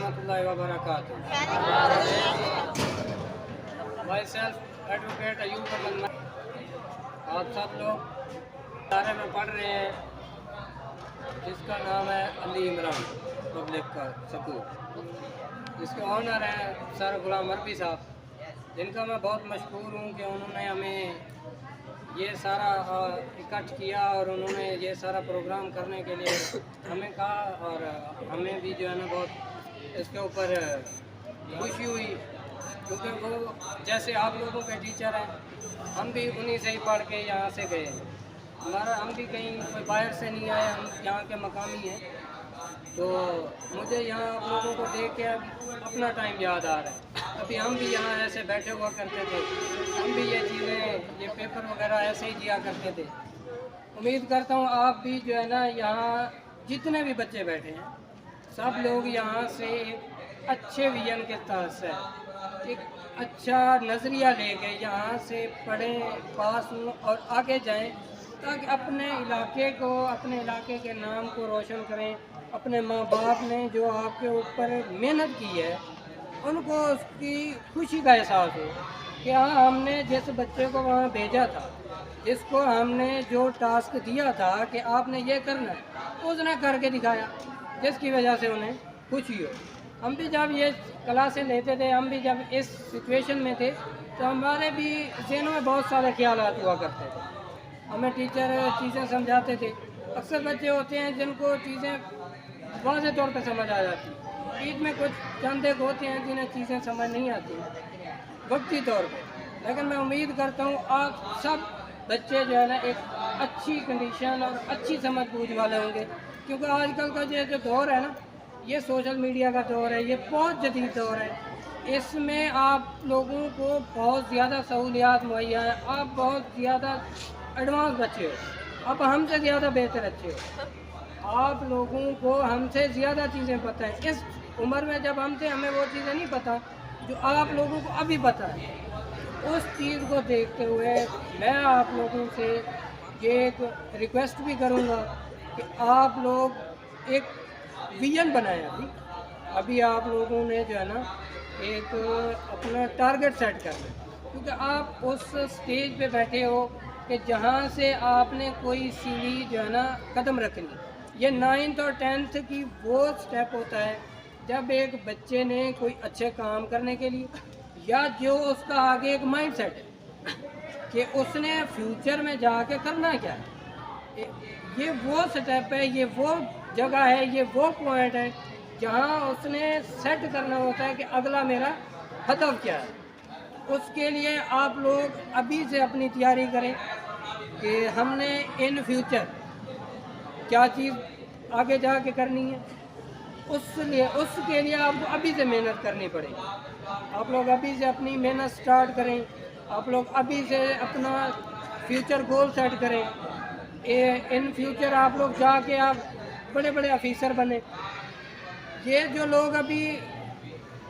warahmatullahi wabarakatuh. Myself, Advocate Ayub Ahmed. आप सब लोग इदारे में पढ़ रहे हैं जिसका नाम है अली इमरान पब्लिक का स्कूल, जिसके ऑनर हैं सर गुलाम अरबी साहब, जिनका मैं बहुत मशहूर हूँ कि उन्होंने हमें ये सारा इकट्ठ किया और उन्होंने ये सारा प्रोग्राम करने के लिए हमें कहा, और हमें भी जो है ना बहुत इसके ऊपर खुशी हुई, क्योंकि वो जैसे आप लोगों के टीचर हैं, हम भी उन्हीं से ही पढ़ के यहाँ से गए। हम भी कहीं कोई बाहर से नहीं आए, हम यहाँ के मकामी हैं। तो मुझे यहाँ आप लोगों को देख के अपना टाइम याद आ रहा है। अभी हम भी यहाँ ऐसे बैठे हुआ करते थे, हम भी ये चीज़ें, ये पेपर वगैरह ऐसे ही दिया करते थे। उम्मीद करता हूँ आप भी जो है ना, यहाँ जितने भी बच्चे बैठे हैं, सब लोग यहाँ से एक अच्छे विजन के तहत से एक अच्छा नज़रिया लेके यहाँ से पढ़ें, पास हों और आगे जाएं, ताकि अपने इलाके को, अपने इलाके के नाम को रोशन करें। अपने माँ बाप ने जो आपके ऊपर मेहनत की है, उनको उसकी खुशी का एहसास हो कि हाँ, हमने जिस बच्चे को वहाँ भेजा था, जिसको हमने जो टास्क दिया था कि आपने ये करना, उसने करके दिखाया, जिसकी वजह से उन्हें खुशी हो। हम भी जब ये क्लासें लेते थे, हम भी जब इस सिचुएशन में थे, तो हमारे भी ज़हनों में बहुत सारे ख्यालात हुआ करते थे। हमें टीचर चीज़ें समझाते थे। अक्सर बच्चे होते हैं जिनको चीज़ें वाज़ेह तौर पे समझ आ जाती हैं, बीच में कुछ चंद एक होते हैं जिन्हें चीज़ें समझ नहीं आती वक्ती तौर पे। लेकिन मैं उम्मीद करता हूँ आप सब बच्चे जो है ना एक अच्छी कंडीशन और अच्छी समझ बूझ वाले होंगे, क्योंकि आजकल का ये जो दौर है ना, ये सोशल मीडिया का दौर है, ये बहुत जदीद दौर है। इसमें आप लोगों को बहुत ज़्यादा सहूलियात मुहैया है, आप बहुत ज़्यादा एडवांस बच्चे हो, आप हमसे ज़्यादा बेहतर अच्छे हो, आप लोगों को हमसे ज़्यादा चीज़ें पता है। इस उम्र में जब हम थे, हमें वो चीज़ें नहीं पता जो आप लोगों को अभी पता है। उस चीज़ को देखते हुए मैं आप लोगों से ये एक रिक्वेस्ट भी करूँगा कि आप लोग एक विजन बनाएं। अभी आप लोगों ने जो है ना एक अपना टारगेट सेट करना, क्योंकि आप उस स्टेज पे बैठे हो कि जहाँ से आपने कोई सीढ़ी जो है ना कदम रखनी। ये 9th और 10th की वो स्टेप होता है जब एक बच्चे ने कोई अच्छे काम करने के लिए, या जो उसका आगे एक माइंड सेट है कि उसने फ्यूचर में जाके करना क्या है। ये वो स्टेप है, ये वो जगह है, ये वो पॉइंट है जहाँ उसने सेट करना होता है कि अगला मेरा हदफ क्या है। उसके लिए आप लोग अभी से अपनी तैयारी करें कि हमने इन फ्यूचर क्या चीज़ आगे जाके करनी है। उसके लिए आपको अभी से मेहनत करनी पड़ेगी। आप लोग अभी से अपनी मेहनत स्टार्ट करें, आप लोग अभी से अपना फ्यूचर गोल सेट करें। इन फ्यूचर आप लोग जाके आप बड़े बड़े ऑफिसर बने। ये जो लोग अभी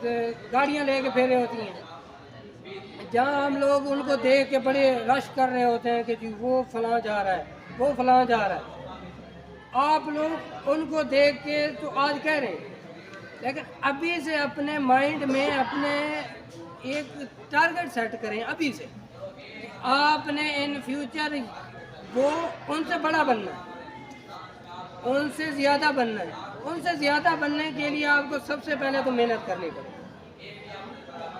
गाड़ियाँ लेके फेरे होती हैं, जहाँ हम लोग उनको देख के बड़े रश कर रहे होते हैं कि जी वो फलां जा रहा है, वो फलां जा रहा है, आप लोग उनको देख के तो आज कह रहे हैं, लेकिन अभी से अपने माइंड में अपने एक टारगेट सेट करें अभी से। आपने इन फ्यूचर वो उनसे बड़ा बनना है, उनसे ज़्यादा बनना है। उनसे ज़्यादा बनने के लिए आपको सबसे पहले तो मेहनत करनी पड़ेगी।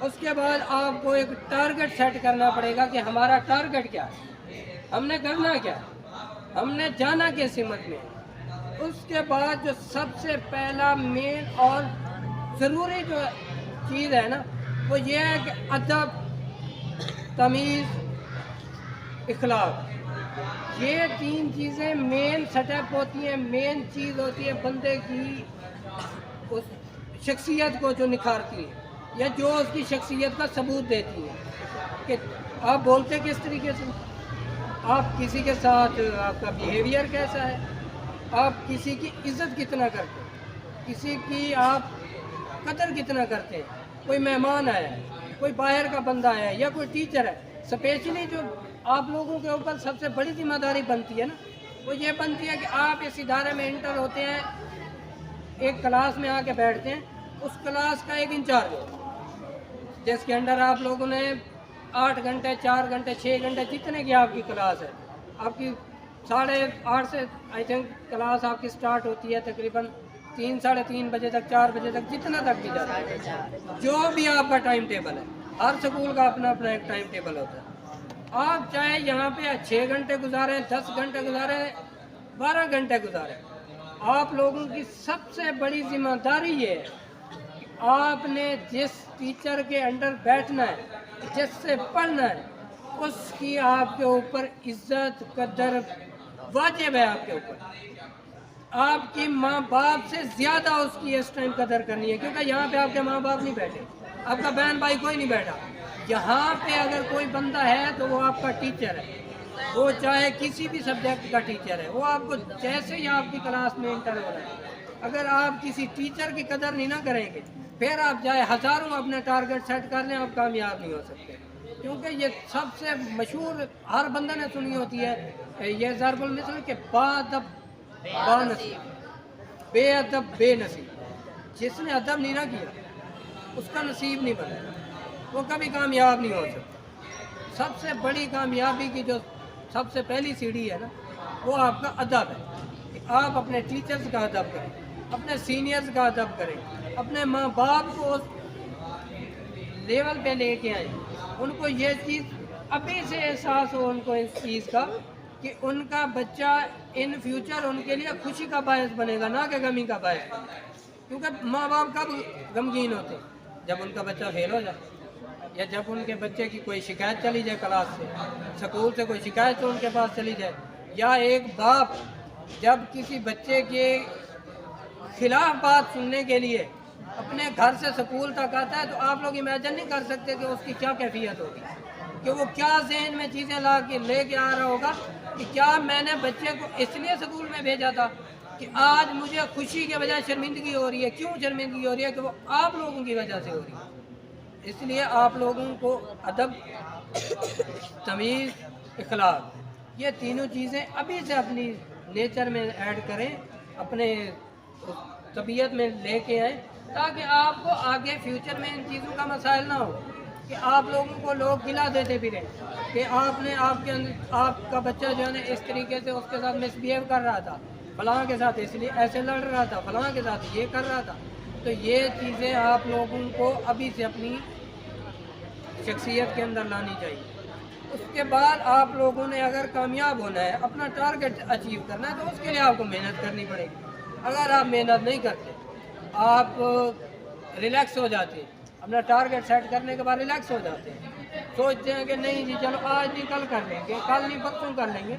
उसके बाद आपको एक टारगेट सेट करना पड़ेगा कि हमारा टारगेट क्या है, हमने करना क्या है, हमने जाना किस हिम्मत में। उसके बाद जो सबसे पहला मेन और ज़रूरी जो चीज़ है ना, वो ये है कि अदब, तमीज़, इखलाक, ये 3 चीज़ें मेन सेटअप होती हैं, मेन चीज़ होती है बंदे की उस शख्सियत को जो निखारती है, या जो उसकी शख्सियत का सबूत देती है कि आप बोलते किस तरीके से, आप किसी के साथ आपका बिहेवियर कैसा है, आप किसी की इज़्ज़त कितना करते हैं, किसी की आप कदर कितना करते हैं। कोई मेहमान आया है, कोई बाहर का बंदा आया है, या कोई टीचर है, स्पेशली जो आप लोगों के ऊपर सबसे बड़ी जिम्मेदारी बनती है ना, वो ये बनती है कि आप इस इदारे में इंटर होते हैं, एक क्लास में आके बैठते हैं, उस क्लास का एक इंचार्ज हो जिसके अंडर आप लोगों ने 8 घंटे 4 घंटे 6 घंटे जितने की आपकी क्लास है, आपकी 8:30 से आई थिंक क्लास आपकी स्टार्ट होती है तकरीबन 3 साढ़े 3 बजे तक 4 बजे तक जितना तक की जाती है, जो भी आपका टाइम टेबल है। हर स्कूल का अपना अपना एक टाइम टेबल होता है। आप चाहे यहाँ पे 6 घंटे गुजारें 10 घंटे गुजारें 12 घंटे गुजारें, आप लोगों की सबसे बड़ी जिम्मेदारी ये है कि आपने जिस टीचर के अंडर बैठना है, जिससे पढ़ना है, उसकी आपके ऊपर इज्जत कदर वाजिब है। आपके ऊपर आपकी माँ बाप से ज़्यादा उसकी इस टाइम कदर करनी है, क्योंकि यहाँ पे आपके माँ बाप नहीं बैठे, आपका बहन भाई कोई नहीं बैठा। यहाँ पे अगर कोई बंदा है तो वो आपका टीचर है, वो चाहे किसी भी सब्जेक्ट का टीचर है। वो आपको जैसे ही आपकी क्लास में इंटर हो रहा है, अगर आप किसी टीचर की कदर नहीं ना करेंगे, फिर आप चाहे हज़ारों अपने टारगेट सेट कर लें, आप कामयाब नहीं हो सकते। क्योंकि ये सबसे मशहूर हर बंदा ने सुनी होती है ये ज़रबुल मिसल के बादब बानसीब, बेअदब बेनसीब। जिसने अदब नहीं ना किया उसका नसीब नहीं बना, वो कभी कामयाब नहीं हो सकता। सबसे बड़ी कामयाबी की जो सबसे पहली सीढ़ी है ना, वो आपका अदब है कि आप अपने टीचर्स का अदब करें, अपने सीनियर्स का अदब करें, अपने माँ बाप को उस लेवल पे लेके आए, उनको ये चीज़ अभी से एहसास हो उनको इस चीज़ का कि उनका बच्चा इन फ्यूचर उनके लिए खुशी का बायस बनेगा, ना कि गमी का बायस। क्योंकि माँ बाप कब गमगीन होते हैं? जब उनका बच्चा फेल हो जाए, या जब उनके बच्चे की कोई शिकायत चली जाए क्लास से, स्कूल से कोई शिकायत तो उनके पास चली जाए, या एक बाप जब किसी बच्चे के खिलाफ बात सुनने के लिए अपने घर से स्कूल तक आता है, तो आप लोग इमेजिन नहीं कर सकते कि उसकी क्या कैफियत होगी, कि वो क्या जहन में चीज़ें ला के लेके आ रहा होगा कि क्या मैंने बच्चे को इसलिए स्कूल में भेजा था कि आज मुझे खुशी के बजाय शर्मिंदगी हो रही है। क्यों शर्मिंदगी हो रही है? कि वो आप लोगों की वजह से हो रही है। इसलिए आप लोगों को अदब, तमीज़, इखलाक, ये तीनों चीज़ें अभी से अपनी नेचर में ऐड करें, अपने तबीयत में लेके आएँ, ताकि आपको आगे फ्यूचर में इन चीज़ों का मसाइल ना हो कि आप लोगों को लोग गिला देते फिरें कि आपने आपके अंदर आपका बच्चा जो है ना इस तरीके से उसके साथ मिसबिहेव कर रहा था, फलां के साथ इसलिए ऐसे लड़ रहा था, फलां के साथ ये कर रहा था। तो ये चीज़ें आप लोगों को अभी से अपनी शख्सियत के अंदर लानी चाहिए। उसके बाद आप लोगों ने अगर कामयाब होना है, अपना टारगेट अचीव करना है, तो उसके लिए आपको मेहनत करनी पड़ेगी। अगर आप मेहनत नहीं करते, आप रिलैक्स हो जाते हैं, अपना टारगेट सेट करने के बाद रिलैक्स हो जाते हैं, सोचते हैं कि नहीं जी चलो आज नहीं कल कर लेंगे, कल नहीं परसों कर लेंगे,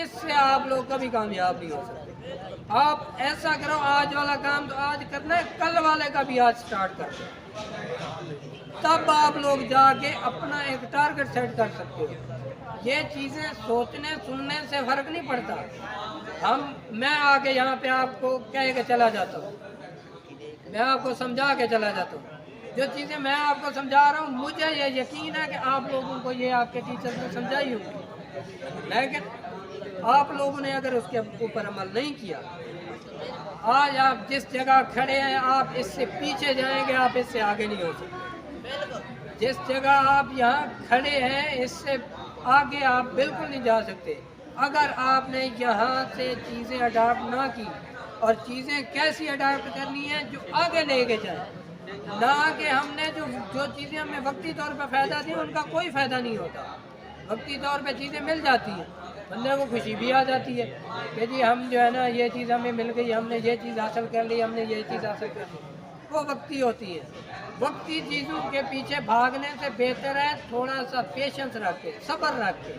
इससे आप लोग कभी कामयाब नहीं हो सकते। आप ऐसा करो, आज वाला काम तो आज करना है, कल वाले का भी आज स्टार्ट कर दो, तब आप लोग जाके अपना एक टारगेट सेट कर सकते हो। ये चीज़ें सोचने सुनने से फ़र्क नहीं पड़ता। मैं आके यहाँ पे आपको कह के चला जाता हूँ, मैं आपको समझा के चला जाता हूँ। जो चीज़ें मैं आपको समझा रहा हूँ, मुझे ये यकीन है कि आप लोगों को ये आपके टीचर्स ने समझाई होगी, लेकिन आप लोगों ने अगर उसके ऊपर अमल नहीं किया, आज आप जिस जगह खड़े हैं आप इससे पीछे जाएंगे, आप इससे आगे नहीं हो सकते। जिस जगह आप यहाँ खड़े हैं इससे आगे आप बिल्कुल नहीं जा सकते। अगर आपने यहाँ से चीज़ें अडाप्ट ना की, और चीज़ें कैसी अडाप्ट करनी है जो आगे लेके जाए, ना कि हमने जो चीज़ें हमें वक्ती तौर पर फ़ायदा दी उनका कोई फ़ायदा नहीं होता। वक्ती तौर पे चीज़ें मिल जाती हैं, बंदे को खुशी भी आ जाती है कि जी हम जो है ना ये चीज़ हमें मिल गई, हमने ये चीज़ हासिल कर ली, हमने ये चीज़ हासिल कर ली, वो वक्ती होती है। वक्ती चीज़ों के पीछे भागने से बेहतर है थोड़ा सा पेशेंस रख के, सब्र रख के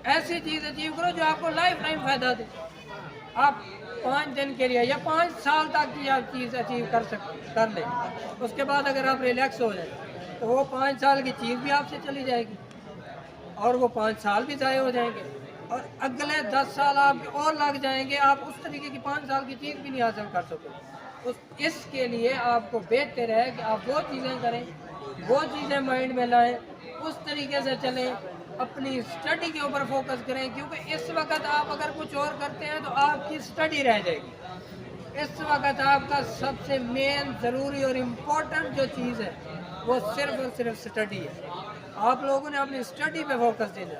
ऐसी चीज़ अचीव करो जो आपको लाइफ टाइम फ़ायदा दे। आप 5 दिन के लिए या 5 साल तक की आप चीज़ अचीव कर लें, उसके बाद अगर आप रिलैक्स हो जाए तो वो 5 साल की चीज़ भी आपसे चली जाएगी, और वो 5 साल भी ज़ाया हो जाएंगे, और अगले 10 साल आप और लग जाएंगे, आप उस तरीके की 5 साल की चीज़ भी नहीं हासिल कर सकोगे। इसके लिए आपको बेहतर है कि आप वो चीज़ें करें, वो चीज़ें माइंड में लाएं, उस तरीके से चलें, अपनी स्टडी के ऊपर फोकस करें। क्योंकि इस वक्त आप अगर कुछ और करते हैं तो आपकी स्टडी रह जाएगी। اس وقت آپ کا سب سے مین ضروری اور امپورٹنٹ جو چیز ہے وہ صرف اور صرف اسٹڈی ہے. آپ لوگوں نے اپنی اسٹڈی پہ فوکس دینا ہے.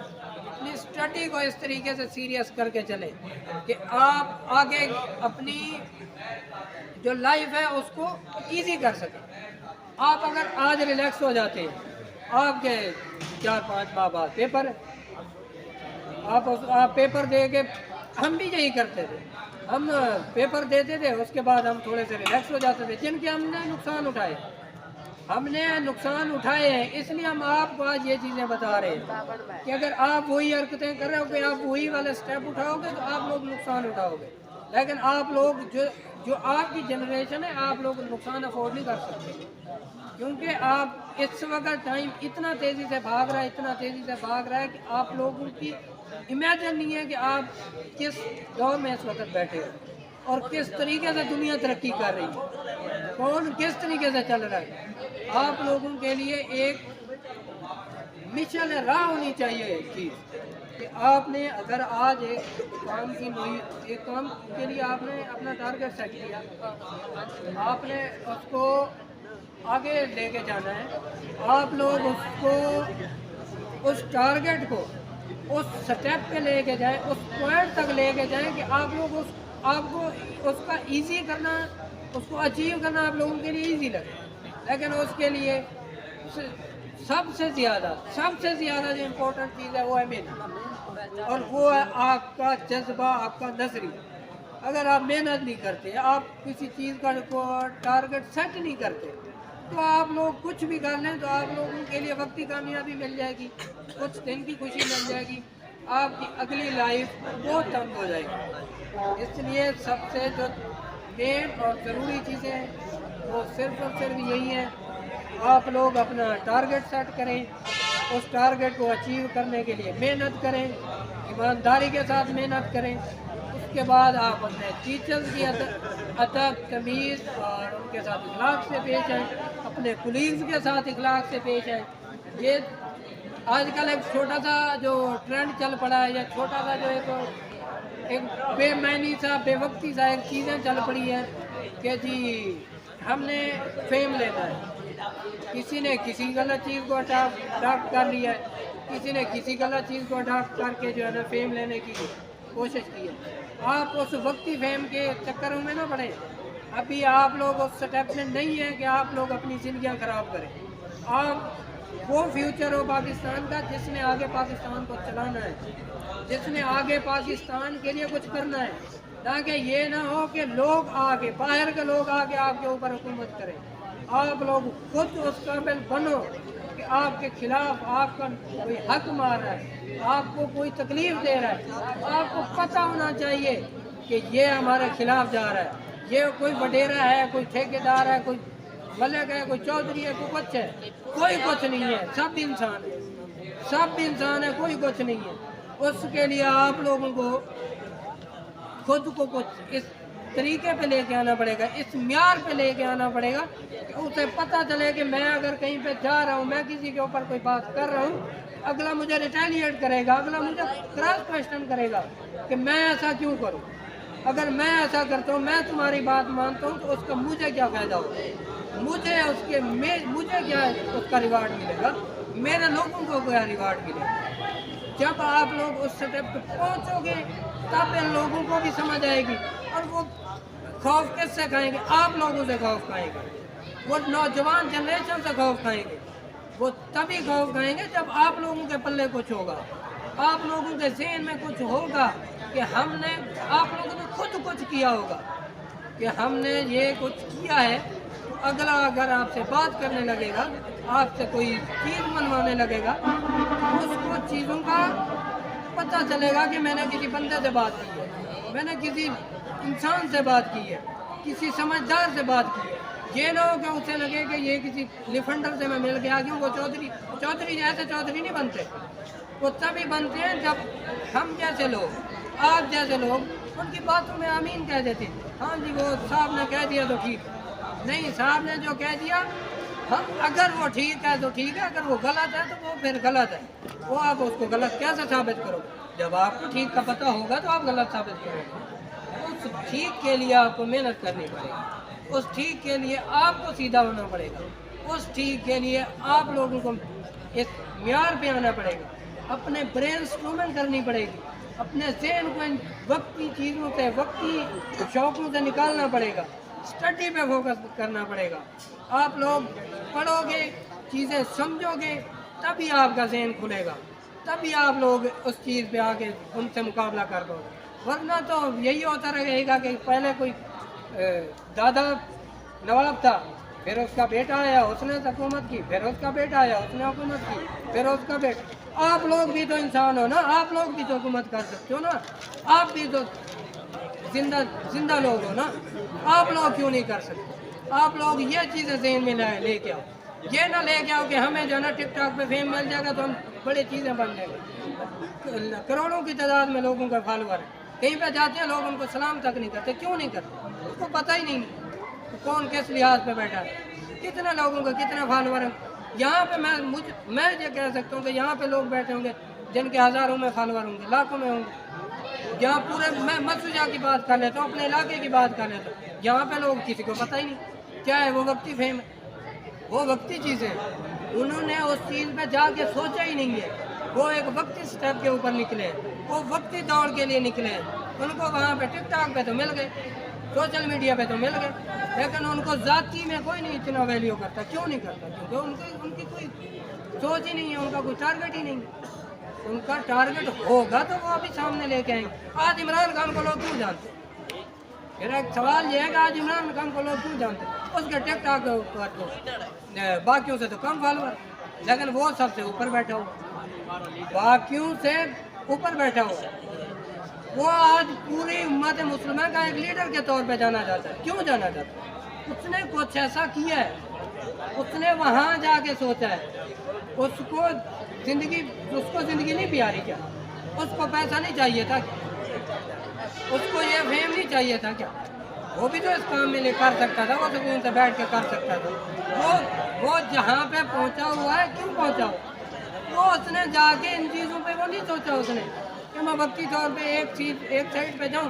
اپنی اسٹڈی کو اس طریقے سے سیریس کر کے چلیں کہ آپ آگے اپنی جو لائف ہے اس کو ایزی کر سکیں. آپ اگر آج ریلیکس ہو جاتے ہیں، آپ کے 4-5 ماہ بعد پیپر ہے، آپ پیپر دے کے، ہم بھی یہی کرتے تھے، ہم پیپر دیتے تھے، اس کے بعد ہم تھوڑے سے ریلیکس ہو جاتے تھے، جن کے ہم نے نقصان اٹھائے ہیں. اس لیے ہم آپ کو آج یہ چیزیں بتا رہے ہیں کہ اگر آپ وہی حرکتیں کر رہے ہو کہ آپ وہی والے سٹیپ اٹھاؤ گے تو آپ لوگ نقصان اٹھاؤ گے. لیکن آپ لوگ جو آپ کی جنریشن ہے، آپ لوگ نقصان افورڈ نہیں کر سکتے، کیونکہ آپ اس وقت ٹائم اتنا تیزی سے بھاگ رہا ہے کہ آپ لوگوں کی امیجن نہیں ہے کہ آپ کس دور میں اس وقت بیٹھے ہو اور کس طریقے سے دنیا ترقی کر رہی ہے، کون کس طریقے سے چل رہا ہے. آپ لوگوں کے لیے ایک مشن راہ ہونی چاہیے ایک چیز کہ آپ نے اگر آج ایک کام کے لیے آپ نے اپنا ٹارگیٹ سیٹ کیا، آپ نے اس کو آگے لے کے جانا ہے. آپ لوگ اس ٹارگیٹ کو اس سٹیپ پہ لے کے جائیں، اس پوائنٹ تک لے کے جائیں کہ آپ لوگ آپ کو اس کا ایزی کرنا، اس کو اچیو کرنا آپ لوگوں کے لیے ایزی لگے. لیکن اس کے لیے سب سے زیادہ جو امپورٹنٹ چیز ہے وہ ہے محنت، اور وہ ہے آپ کا جذبہ، آپ کا نظریہ. اگر آپ محنت نہیں کرتے، آپ کسی چیز کا ٹارگیٹ سیٹ نہیں کرتے، تو آپ لوگ کچھ بھی کر لیں تو آپ لوگوں کے لیے وقتی کامیابی مل جائے گی، کچھ دن کی خوشی مل جائے گی، آپ کی اگلی لائف بہت تنگ ہو جائے گی. اس لیے سب سے جو مین اور ضروری چیزیں ہیں وہ صرف اور صرف یہی ہیں، آپ لوگ اپنا ٹارگیٹ سیٹ کریں، اس ٹارگیٹ کو اچیو کرنے کے لیے محنت کریں، ایمانداری کے ساتھ محنت کریں. اس کے بعد آپ اپنے ٹیچرز کی ادب تمیز اور ان کے ساتھ اخلاق سے پیش آئیں، اپنے کولیگز کے ساتھ اخلاق سے پیش آئیں. یہ آج کل ایک چھوٹا سا جو ٹرینڈ چل پڑا ہے، یا چھوٹا سا جو ایک بے معنی سا، بے وقتی سا ایک چیزیں چل پڑی ہیں کہ جی ہم نے فیم لینا ہے. کسی نے کسی غلط چیز کو اڈاپٹ کر لیا ہے، کسی نے کسی غلط چیز کو اڈاپٹ کر کے جو ہے نا فیم لینے کی کوشش کی ہے. آپ اس وقتی فیم کے چکروں میں نہ پڑیں. ابھی آپ لوگ اس سٹیپ میں نہیں ہیں کہ آپ لوگ اپنی زندگیاں خراب کریں. آپ وہ فیوچر ہو پاکستان کا جس نے آگے پاکستان کو چلانا ہے، جس نے آگے پاکستان کے لیے کچھ کرنا ہے، تاکہ یہ نہ ہو کہ لوگ آگے، باہر کے لوگ آگے آپ کے اوپر حکومت کریں. آپ لوگ خود اس قابل بنو کہ آپ کے خلاف آپ کا کوئی حق مار رہا ہے، آپ کو کوئی تکلیف دے رہا ہے، آپ کو پتہ ہونا چاہیے کہ یہ ہمارے خلاف جا رہا ہے. یہ کوئی وڈیرا ہے، کوئی ٹھیکیدار ہے، کوئی ملک ہے، کوئی چودھری ہے، کوئی کچھ ہے، کوئی کچھ نہیں ہے. سب انسان ہے، کوئی کچھ نہیں ہے. اس کے لیے آپ لوگوں کو خود کو کچھ اس طریقے پہ لے کے آنا پڑے گا، اس معیار پہ لے کے آنا پڑے گا کہ اسے پتہ چلے کہ میں اگر کہیں پہ جا رہا ہوں، میں کسی کے اوپر کوئی بات کر رہا ہوں، اگلا مجھے ریٹیلیٹ کرے گا، اگلا مجھے کراس کوشچن کرے گا کہ میں ایسا کیوں کروں. اگر میں ایسا کرتا ہوں، میں تمہاری بات مانتا ہوں، تو اس کا مجھے کیا فائدہ ہوگا، مجھے کیا اس کا ریوارڈ ملے گا، میرے لوگوں کو کیا ریوارڈ ملے گا. جب آپ لوگ اس سٹیپ پہ پہنچو گے تب ان لوگوں کو بھی سمجھ آئے گی، اور وہ خوف کس سے کھائیں گے؟ آپ لوگوں سے خوف کھائیں گے. وہ نوجوان جنریشن سے خوف کھائیں گے. وہ تبھی خوف کھائیں گے جب آپ لوگوں کے پلے کچھ ہوگا، آپ لوگوں کے ذہن میں کچھ ہوگا کہ آپ لوگوں نے خود کچھ کیا ہوگا کہ ہم نے یہ کچھ کیا ہے. تو اگلا اگر آپ سے بات کرنے لگے گا، آپ سے کوئی چیز منوانے لگے گا، اس کو چیزوں کا پتہ چلے گا کہ میں نے کسی بندے سے بات کی ہے، میں نے کسی انسان سے بات کی ہے، کسی سمجھدار سے بات کی ہے. یہ نہ ہو کہ اسے لگے کہ یہ کسی لفنڈر سے میں مل گیا. کیوں؟ وہ چودھری ایسے چودھری نہیں بنتے. وہ تبھی بنتے ہیں جب ہم جیسے لوگ، آپ جیسے لوگ ان کی باتوں میں آمین کہہ دیتے ہیں. ہاں جی وہ صاحب نے کہہ دیا تو ٹھیک. نہیں، صاحب نے جو کہہ دیا، اگر وہ ٹھیک ہے تو ٹھیک ہے، اگر وہ غلط ہے تو وہ پھر غلط ہے. وہ آپ اس کو غلط کیسے ثابت کرو؟ جب آپ کو ٹھیک کا پتہ ہوگا تو آپ غلط ثابت کرو گے. اس اس ٹھیک کے لیے آپ کو محنت کرنی پڑے گی، اس ٹھیک کے لیے آپ کو سیدھا ہونا پڑے گا، اس ٹھیک کے لیے آپ لوگوں کو ایک معیار پہ آنا پڑے گا، اپنے برین اسٹرومنٹ کرنی پڑے گی، اپنے ذہن کو ان وقتی چیزوں سے، وقتی شوقوں سے نکالنا پڑے گا، اسٹڈی پہ فوکس کرنا پڑے گا۔ آپ لوگ پڑھو گے، چیزیں سمجھو گے، تبھی آپ کا ذہن کھلے گا، تبھی آپ لوگ اس چیز پہ آگے ان سے مقابلہ کر پاؤ گے، ورنہ تو یہی ہوتا رہے گا کہ پہلے کوئی دادا نواب تھا، پھر اس کا بیٹا آیا، اس نے حکومت کی، پھر اس کا بیٹا آیا، اس نے حکومت کی، پھر اس کا بیٹا۔ آپ لوگ بھی تو انسان ہو نا، آپ لوگ بھی تو حکومت کر سکتے ہو نا، آپ بھی تو زندہ لوگ ہو نا، آپ لوگ کیوں نہیں کر سکتے؟ آپ لوگ یہ چیزیں ذہن میں لے کے آؤ، یہ نہ لے کے آؤ کہ ہمیں جو ہے نا ٹک ٹاک پہ فیم مل جائے گا تو ہم بڑی چیزیں بن جائیں گے۔ کروڑوں کی تعداد میں لوگوں کا فالوور ہے، کہیں پہ جاتے ہیں لوگ ان کو سلام تک نہیں کرتے، کیوں نہیں کرتے؟ اس کو پتہ ہی نہیں کون کس لحاظ پہ بیٹھا ہے، کتنے لوگوں کا کتنے فالوور ہیں۔ یہاں پہ میں یہ کہہ سکتا ہوں کہ یہاں پہ لوگ بیٹھے ہوں گے جن کے ہزاروں میں فالوور ہوں گے، لاکھوں میں ہوں گے۔ یہاں پورے میں مسجد کی بات کر لیتا ہوں، اپنے علاقے کی بات کر لیتا ہوں، یہاں پہ لوگ کسی کو پتہ ہی نہیں کیا ہے وہ وقتی فیم ہے، وہ وقتی چیزیں ہیں، انہوں نے اس چیز پہ جا کے سوچا ہی نہیں ہے، وہ ایک وقتی سٹیپ کے اوپر نکلے، وہ وقتی دوڑ کے لیے نکلے، ان کو وہاں پہ ٹک ٹاک پہ تو مل گئے، سوشل میڈیا پہ تو مل گئے، لیکن ان کو ذاتی میں کوئی نہیں اتنا ویلیو کرتا۔ کیوں نہیں کرتا؟ کیونکہ ان کی کوئی سوچ ہی نہیں ہے، ان کا کوئی ٹارگٹ ہی نہیں ہے۔ ان کا ٹارگٹ ہوگا تو وہ ابھی سامنے لے کے آئیں گے۔ آج عمران خان کو لوگ کیوں جانتے؟ میرا ایک سوال یہ ہے کہ آج عمران خان کو لوگ کیوں جانتے؟ اس کے ٹک ٹاک باقیوں سے تو کم فالوور، لیکن وہ سب سے اوپر بیٹھا ہوا، باقیوں سے اوپر بیٹھا ہوا، وہ آج پوری امت مسلمہ کا ایک لیڈر کے طور پہ جانا جاتا ہے۔ کیوں جانا جاتا ہے؟ اس نے کچھ ایسا کیا ہے، اس نے وہاں جا کے سوچا ہے، اس کو زندگی نہیں پیاری کیا؟ اس کو پیسہ نہیں چاہیے تھا کیا؟ اس کو یہ فیم نہیں چاہیے تھا کیا؟ وہ بھی تو اس کام میں کر سکتا تھا، وہ سکون سے بیٹھ کے کر سکتا تھا۔ وہ جہاں پہ پہنچا ہوا ہے، کیوں پہنچا ہوا؟ وہ اس نے جا کے ان چیزوں پہ وہ نہیں سوچا، اس نے کہ میں وقتی طور پہ ایک سائڈ پہ جاؤں